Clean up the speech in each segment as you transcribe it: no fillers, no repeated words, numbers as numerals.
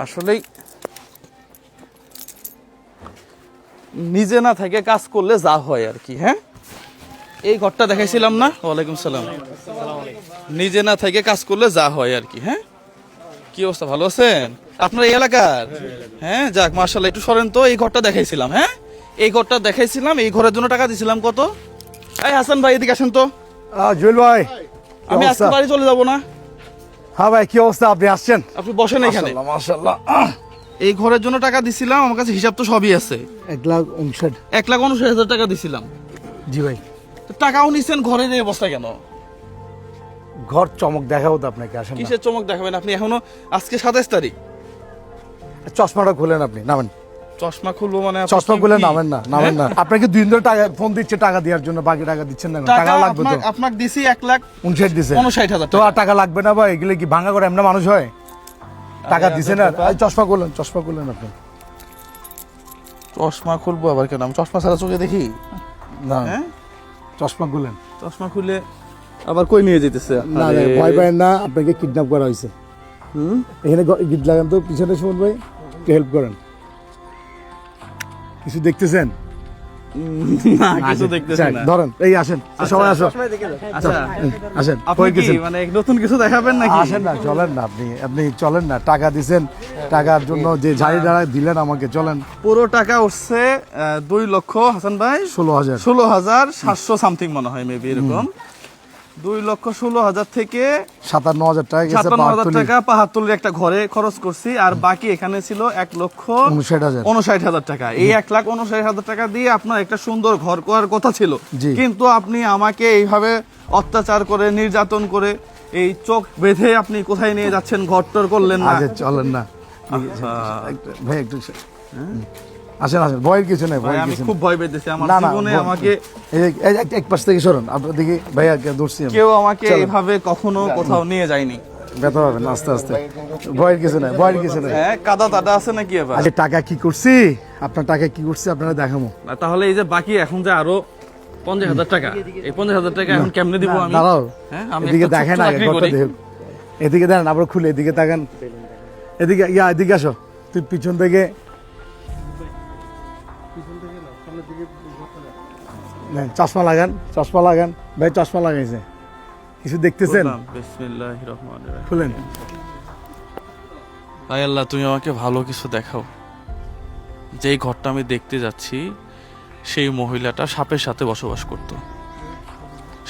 আসলেই নিজে না থেকে কাজ করলে যা হয় আর কি। হ্যাঁ, এই ঘরটা দেখাইছিলাম না? ওয়ালাইকুম সালাম। নিজে না থেকে কাজ করলে যা হয় আর কি। হ্যাঁ, কি অবস্থা, ভালো আছেন? আপনার এই এলাকার? হ্যাঁ, যাক মাশাআল্লাহ। একটু সরেন তো, এই ঘরটা দেখাইছিলাম। হ্যাঁ, এই ঘরটা দেখাইছিলাম, এই ঘরের জন্য টাকা দিছিলাম কত? এই হাসান ভাই এদিকে আসেন তো। জুয়েল ভাই, আমি আজকে বাড়ি চলে যাব না। হ্যাঁ ভাই, কি অবস্থা? আপনি আসছেন? আপনি বসেন এখানে। মাশাআল্লাহ। এই ঘরের জন্য টাকা দিছিলাম, আমার কাছে হিসাব তো সবই আছে। 1,59,000। 1,59,000 টাকা দিছিলাম। জি ভাই। তো টাকাও নিছেন, ঘরের এই অবস্থা কেন? ঘর চমক দেখাবো তো আপনাকে, আসেন না। কিসের চমক দেখাবেন আপনি? এখনো আজকে 27 তারিখ। চশমাটা খুলেন, আপনি নামেন। চশমা খুলবো মানে? চশমা খুলে কি? নামেন না, নামেন না। আপনাকে 2 দিন ধরে টাকা ফোন দিচ্ছে, টাকা দেওয়ার জন্য। বাকি টাকা দিচ্ছেন না কেন? টাকা লাগবে তো। আপনাকে দিছি 1,59,000 দিছেন। 59,000 তো আর টাকা লাগবে না ভাই? এগুলো কি ভাঙা করে এমনি মানুষ হয়? টাকা দিছেন না? চশমা খুলেন, চশমা খুলেন আপনি। চশমা খুলবো আবার কেন? আমি চশমা ছাড়া চোখে দেখি না, হ্যাঁ? চশমা খুলেন। চশমা খুলে আবার কই নিয়ে যেতেছে? না না, ভয় পাবেন না, আপনাকে কিডন্যাপ করা হয়েছে। এখানে গিট লাগান তো পিছনে, সুমন ভাই একটু হেল্প করেন। কিছু দেখতেছেন? না, কিছু দেখতেছি না। ধরেন, এই আসেন, সবাই আসো। আচ্ছা, আসেন। আপনি কি মানে নতুন কিছু দেখাবেন নাকি? আসেন না, চলেন না, আপনি চলেন না। টাকা দিছেন, টাকার জন্য যে ঝাড়ি দাঁড়া দিলেন আমাকে, চলেন। পুরো টাকা উঠছে 2 লক্ষ হাসান ভাই, 16,000। 16,700 সামথিং মনে হয়, মেবি এরকম। 2,16,000 থেকে 57,000 টাকা গেছে। 57,000 টাকা পাহাড়তলির একটা ঘরে খরচ করছি, আর বাকি এখানে ছিল 1,59,000 59,000 টাকা। এই 1,59,000 টাকা দিয়ে আপনার একটা সুন্দর ঘর করার কথা ছিল, জি। কিন্তু আপনি আমাকে এইভাবে অত্যাচার করে, নির্যাতন করে, এই চোখ বেঁধে আপনি কোথায় নিয়ে যাচ্ছেন? ঘরটর করলেন না। আচ্ছা, চলেন না ভাই, একটু আসেন, আসেন। ভয়ের কিছু নাই, ভাই, ভয়ের আমি কিছু খুব ভয় পেতেছি আমার না, না, জীবনে। ভয়- আমাকে এক পাশ থেকে সরুন, আপনার দিকে ভাইয়া ধরছি আমি। কেউ আমাকে চলেন। এইভাবে কখনো কোথাও নিয়ে যায়নি। ব্যথা পাবেন আস্তে আস্তে। ভয়ের কিছু নাই, ভয়ের কিছু নাই। হ্যাঁ, কাদা টাদা আছে নাকি এবার? আচ্ছা, টাকা কি করছি, আপনার টাকা কি করছি আপনারা দেখাবো। তাহলে এই যে বাকি এখন যে আরো 50,000 টাকা, এই 50,000 টাকা এখন কেমনে দিব আমি? দাঁড়াও, হ্যাঁ, আমি এদিকে একটা দেখেন ছোট্ট আগে, চাকরি ঘরটা করি। দেখুন। এদিকে দেন, আবার খুলে এদিকে তাকান। এদিকে এদিকে আসো, তুই পিছন থেকে নেন, চশমা লাগান, চশমা লাগান ভাই, চশমা লাগাইছে। কিছু দেখতেছেন? বললাম, বিসমিল্লাহির রহমানির রহিম। খুলেন। তাই আল্লাহ, তুমি আমাকে ভালো কিছু দেখাও। যেই ঘরটা আমি দেখতে যাচ্ছি, সেই মহিলাটা সাপের সাথে বসবাস করত।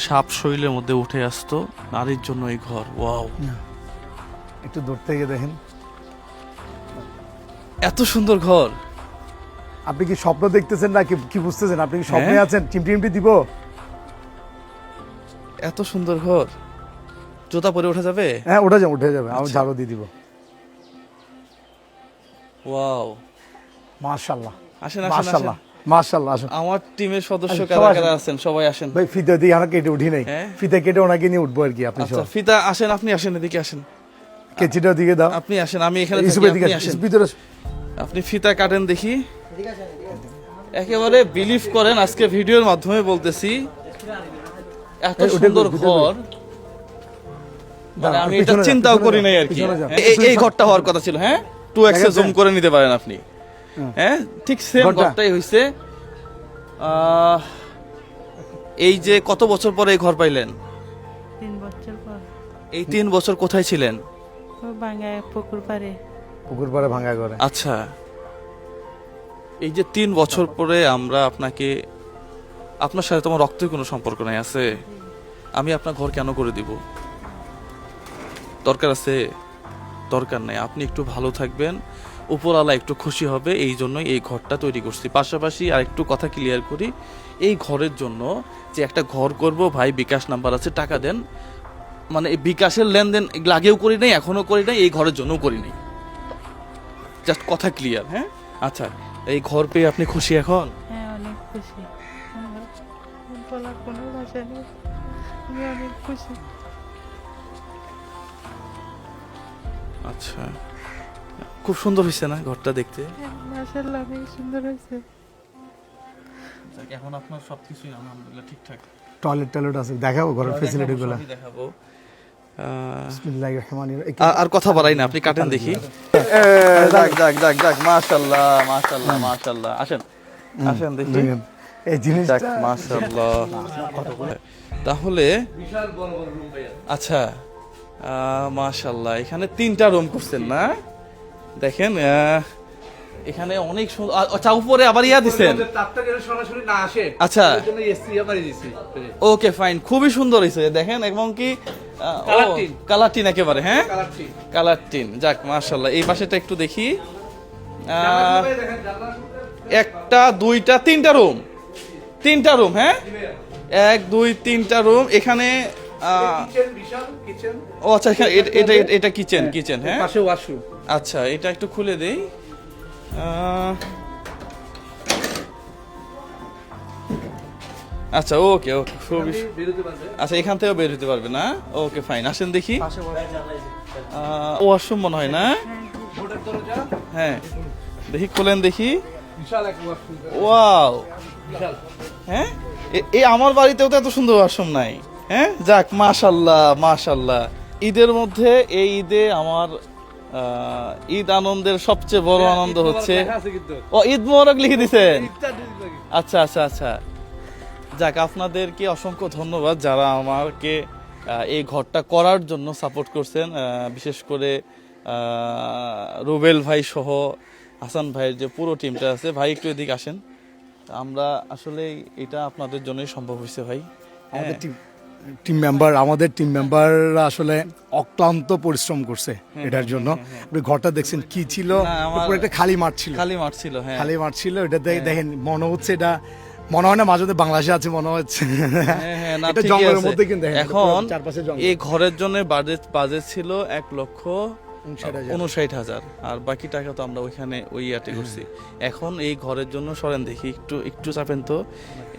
সাপ শরীরের মধ্যে উঠে আসতো, নারীর জন্য এই ঘর। ওয়াও, একটু দূর থেকে দেখেন। এত সুন্দর ঘর! আপনি কি স্বপ্ন দেখতেছেন না কি বুঝতেছেন? আপনি কি স্বপ্নে হ্যাঁ। আছেন? টিমটি দিব? এত সুন্দর ঘর, জুতা পরে ওঠা যাবে? হ্যাঁ, উঠে যাবে, আমি ঝাড়ু দিয়ে দিব। ওয়াও, মাশাআল্লাহ, আসেন আসেন মাশাআল্লাহ, আসেন। মাশাআল্লাহ। আসুন আমার টিমের সদস্য আসেন, কারা সবাই কারা আসেন। আছেন? সবাই আসেন। ভাই, ফিতা দিয়ে আমরা কেটে উঠি নাই। হ্যাঁ। ফিতা কেটে ওনাকে নিয়ে উঠবো আর কি। আপনি আচ্ছা, সব ফিতা আসেন, আপনি আসেন, এদিকে আসেন। কেচিটা দিকে দাও। আপনি আসেন, আমি এখানে ইসুফ থাকি, এদিকে আপনি আসেন, আসেন। ইসুফ ভিতরে আসুন। আপনি ফিতা কাটেন দেখি। একেবারে বিলিভ করেন, আজকে ভিডিওর মাধ্যমে বলতেছি, এত এই, ওটা সুন্দর কই, ঘর মানে আমি এটা পিছনে যান, চিন্তাও পিছনে করি যান, নাই আর কি। পিছনে যান। এই ঘরটা হওয়ার কথা ছিল। হ্যাঁ, 2x এ জুম করে নিতে পারেন আপনি। হ্যাঁ, ঠিক সেম ঘরটা? ঘরটাই হইছে। এই যে কত বছর পরে এই ঘর পাইলেন? 3 বছর পর এই 3 বছর কোথায় ছিলেন? ও বাঙ্গায় পুকুর পাড়ে। পুকুর পাড়ে ভাঙা করে। আচ্ছা, এই যে 3 বছর পরে আমরা আপনাকে, আপনার সাথে তোমার রক্তের কোনো সম্পর্ক নাই আছে? আমি আপনার ঘর কেন করে দিব? দরকার আছে? দরকার নাই। আপনি একটু ভালো থাকবেন, উপরওয়ালা একটু খুশি হবে, এই জন্যই এই ঘরটা তৈরি করছি। পাশাপাশি আর একটু কথা ক্লিয়ার করি, এই ঘরের জন্য যে একটা ঘর করব ভাই, বিকাশ নাম্বার আছে, টাকা দেন। মানে এই বিকাশের লেনদেন এগুলো আগেও করি নাই, এখনো করি নাই, এই ঘরের জন্যও করি নাই। জাস্ট কথা ক্লিয়ার। হ্যাঁ, আচ্ছা, এই ঘর পেয়ে আপনি খুশি এখন? হ্যাঁ, অনেক খুশি। আমার বলার কোনো ভাষা নেই, আমি অনেক খুশি। আচ্ছা, খুব সুন্দর হয়েছে না ঘরটা দেখতে? মাশাআল্লাহ, অনেক সুন্দর হয়েছে। এখন আপনার সবকিছুই আলহামদুলিল্লাহ ঠিকঠাক। টয়লেট আছে, দেখাবো ঘরের ফেসিলিটি গুলো। সবই দেখাবো। বিসমিল্লাহির রহমানির রহিম। আর কথা বাড়াই না, আপনি কাটেন দেখি। যাক যাক যাক যাক, মাশাআল্লাহ মাশাআল্লাহ মাশাআল্লাহ। আসেন আসেন দেখি। দেখেন, এই জিনিসটা যাক মাশাআল্লাহ। তাহলে আচ্ছা, মাশাআল্লাহ, এখানে 3টা রুম করছেন না? দেখেন এখানে অনেক সুন্দর। আচ্ছা, উপরে আবার ইয়া দিছেন। সরাসরি না আসে, আচ্ছা এর জন্য এসি আমরা দিছি। ওকে ফাইন, খুবই সুন্দর হয়েছে দেখেন, এবং কি কালার টিন। কালার টিন একেবারে, হ্যাঁ কালার ঠিক। Colour tin. যাক মাশাআল্লাহ। এই পাশেটা একটু দেখি। দেখেন জানলা একটা, দুইটা, 3টা রুম, 3টা রুম, হ্যাঁ 1 2 3টা রুম এখানে। কিচেন, বিশাল কিচেন, ও আচ্ছা, এখানে এটা এটা কিচেন, কিচেন, হ্যাঁ পাশে ওয়াশরুম। আচ্ছা, এটা একটু খুলে দেই। আচ্ছা ওকে ওকে, খুবই বিরতি পাশে আচ্ছা, এখান থেকেও বের হতে পারবে না? ওকে ফাইন, আসেন দেখি। পাশে ওয়াশরুম মনে হয় না? মোটর দরজা, হ্যাঁ দেখি, খোলেন দেখি। বিশাল এক ওয়াশরুম, ওয়াও, বিশাল। হ্যাঁ এই আমার বাড়িতেও তো এত সুন্দর ওয়াশরুম নাই। হ্যাঁ যাক মাশাআল্লাহ মাশাআল্লাহ। ঈদের মধ্যে, এই ঈদে আমার ঈদ আনন্দের সবচেয়ে বড় আনন্দ হচ্ছে। লেখা আছে কিন্তু। ও, ঈদ মোবারক লিখে দিছেন? ইফতার দিতে লাগে। আচ্ছা আচ্ছা আচ্ছা। যাক, আপনাদেরকে অসংখ্য ধন্যবাদ যারা আমাকে এই ঘরটা করার জন্য সাপোর্ট করছেন, বিশেষ করে রুবেল ভাই সহ হাসান ভাইয়ের যে পুরো টিমটা আছে। ভাই একটু এদিকে আসেন। আমরা আসলে এটা আপনাদের জন্যই সম্ভব হয়েছে ভাই। আমাদের আমাদের টিম মেম্বাররা আসলে অক্লান্ত পরিশ্রম করছে এটার জন্য। আপনি ঘরটা দেখছেন কি ছিল, না, আমার- উপরে একটা খালি মাঠ ছিল, খালি মাঠ ছিল, হ্যাঁ খালি মাঠ ছিল। এটা দেখেন, মনে হচ্ছে এটা, মনে হয় না মাঝে মধ্যে বাংলাদেশে আছে মনে হচ্ছে। হ্যাঁ, হ্যাঁ, না, এটা ঠিকই জঙ্গলের আছে। মধ্যে কিন্তু দেখেন, এটা পুরো এখন চারপাশে জঙ্গল। এই ঘরের জন্য বাজেট ছিল 1,59,000, আর বাকি টাকা তো আমরা ওইখানে ওই ইয়াতে করছি। এখন এই ঘরের জন্য সরেন দেখি, একটু একটু চাপেন তো।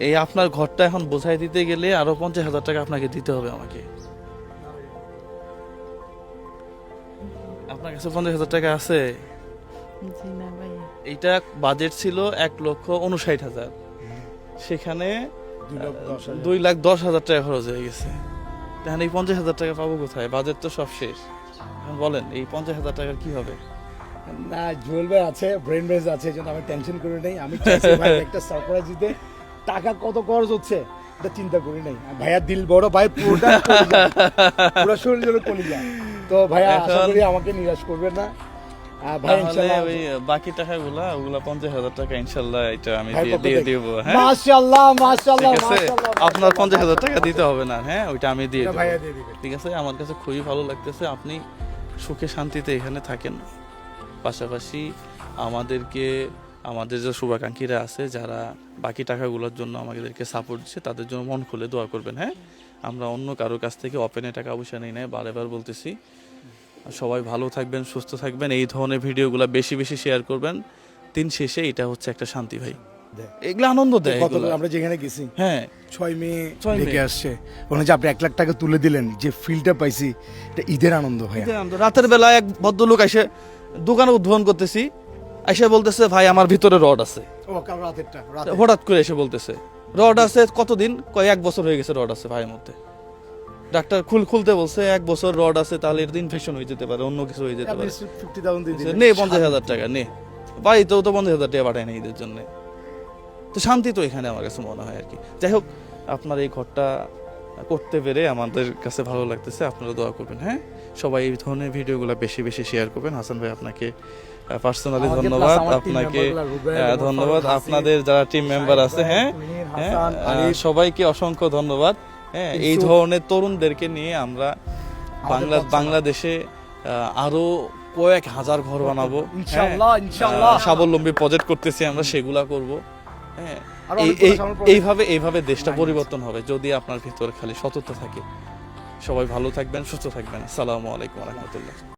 এই আপনার ঘরটা এখন বোঝাই দিতে গেলে আরো 50,000 টাকা আপনাকে দিতে হবে আমাকে। আপনার কাছে 50,000 টাকা আছে? জি না ভাইয়া, এইটা বাজেট ছিল 1,59,000, সেখানে 2,10,000 টাকা খরচ হয়ে গেছে। এখন এই 50,000 টাকা পাবো কোথায়? বাজেট তো সব শেষ। এখন বলেন এই 50,000 টাকার কি হবে? না, জুয়েল ভাই আছে, ব্রেন বেজ আছে, এই জন্য আমি টেনশন করি নাই। আমি চাইছি ভাই একটা সারপ্রাইজ দিতে। টাকা কত খরচ হচ্ছে এটা চিন্তা করি নাই। ভাইয়া দিল বড়, ভাই পুরোটা পুরো শরীর কলিজা। তো ভাইয়া আশা এখন- করি আমাকে নিরাশ করবেন না। ভাই তাহলে ইনশাআল্লাহ, ওই বাকি টাকাগুলা, ওগুলা 50,000 টাকা ইনশাল্লাহ এটা আমি ভাই দিয়ে পক্ষ দিয়ে থেকে। দিব, হ্যাঁ মাশাআল্লাহ মাশাআল্লাহ ঠিক আছে। মাশাআল্লাহ। আপনার 50,000 টাকা দিতে হবে না, হ্যাঁ ওইটা আমি দিয়ে এটা দেবো। ভাইয়া দিয়ে দিবে। ঠিক আছে, আমার কাছে খুবই ভালো লাগতেছে আপনি সুখে শান্তিতে এখানে থাকেন। পাশাপাশি আমাদেরকে, আমাদের যে শুভাকাঙ্ক্ষীরা আছে যারা বাকি টাকাগুলোর জন্য আমাদেরকে সাপোর্ট দিচ্ছে, তাদের জন্য মন খুলে দোয়া করবেন, হ্যাঁ আমরা অন্য কারোর কাছ থেকে ওপেনে টাকা পয়সা নেই নাই, বারবার বলতেছি। সবাই ভালো থাকবেন, সুস্থ থাকবেন, এই ধরনের ভিডিওগুলো বেশি বেশি শেয়ার করবেন। দিন শেষে এটা হচ্ছে একটা শান্তি ভাই, এগুলো আনন্দ দেয় গতকাল এগুলা। আমরা যেখানে গেছি হ্যাঁ 6 মে 6 মে। দেখে আসছে, ওখানে যে আপনি 1 লাখ টাকা তুলে দিলেন, যে ফিলটা পাইছি, এটা ঈদের আনন্দ ভাইয়া। রাতের বেলা এক ভদ্রলোক এসে দোকানে উদ্বোধন করতেছি, এসে বলতেছে ভাই আমার ভিতরে রড আছে। ও কাল রাতেরটা রাতে। হঠাৎ করে এসে বলতেছে রড আছে কতদিন, কয় 1 বছর হয়ে গেছে রড আছে ভাইয়ের মধ্যে। ডাক্তার খুলতে বলছে 1 বছর রড আছে, তাহলে এর ইনফেকশন হয়ে যেতে পারে, অন্য কিছু হয়ে যেতে আপনি পারে। 50,000 দিয়ে দিলেন। নে 50,000 টাকা নে, ভাই তো 50,000 টাকা পাঠায় না ঈদের জন্য। তো শান্তি তো এখানে আমার কাছে মনে হয় আর কি। যাই হোক, আপনার এই ঘরটা করতে পেরে আমাদের কাছে ভালো লাগতেছে। আপনারা দোয়া করবেন, হ্যাঁ সবাই এই ধরনের ভিডিওগুলো বেশি বেশি শেয়ার করবেন। হাসান ভাই আপনাকে পার্সোনালি আমাকে ধন্যবাদ, plus আমার team আপনাকে member গুলা, রুবেল এবং ধন্যবাদ, ফারুক, আপনাদের যারা টিম মেম্বার আছে, হ্যাঁ তুহিন, হ্যাঁ, হাসান, আলিফ। সবাইকে অসংখ্য ধন্যবাদ। হ্যাঁ এই ইউসুফ। ধরনের তরুণদেরকে নিয়ে আমরা বাংলাদেশে আরো কয়েক হাজার ঘর বানাবো, হ্যাঁ। ইনশাআল্লাহ, ইনশাআল্লাহ। স্বাবলম্বী প্রজেক্ট করতেছি আমরা, সেগুলা করব, হ্যাঁ আরো অনেক সামনে project- এইভাবে দেশটা পরিবর্তন হবে যদি আপনার ভিতরে খালি সততা থাকে। সবাই ভালো থাকবেন, সুস্থ থাকবেন। আসসালামু আলাইকুম ওয়া রাহমাতুল্লাহ।